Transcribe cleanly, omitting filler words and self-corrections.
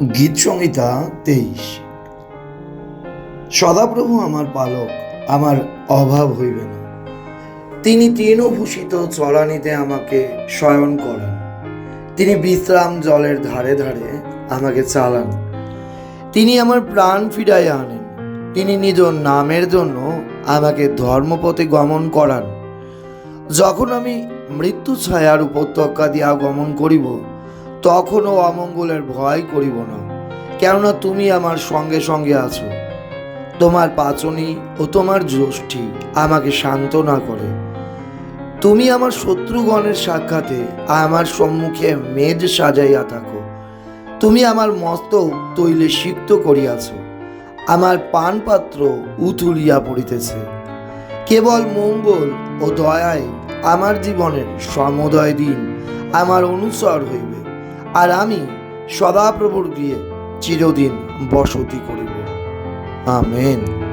গীত সংহিতা 23। সদাপ্রভু আমার পালক, আমার অভাব হইবে না। তিনি তৃণভূষিত চড়ানিতে আমাকে শয়ন করান। তিনি বিশ্রাম জলের ধারে ধারে আমাকে চালান। তিনি আমার প্রাণ ফিরাইয়া আনেন। তিনি নিজ নামের জন্য আমাকে ধর্মপথে গমন করান। যখন আমি মৃত্যু ছায়ার উপত্যকা দিয়া গমন করিব, তখনও অমঙ্গলের ভয় করিব না, কেননা তুমি আমার সঙ্গে সঙ্গে আছো। তোমার পাচনি ও তোমার যষ্টি আমাকে সান্ত্বনা করে। তুমি আমার শত্রুগণের সাক্ষাতে আমার সম্মুখে মেজ সাজাইয়া থাকো। তুমি আমার মস্তক তৈলে সিক্ত করিয়াছ, আমার পানপাত্র উথুলিয়া পড়িতেছে। কেবল মঙ্গল ও দয়ায় আমার জীবনের সমুদয় দিন আমার অনুসর হইবে, আর আমি সদাপ্রভুর গৃহে চিরদিন বসতি করিব। আমেন।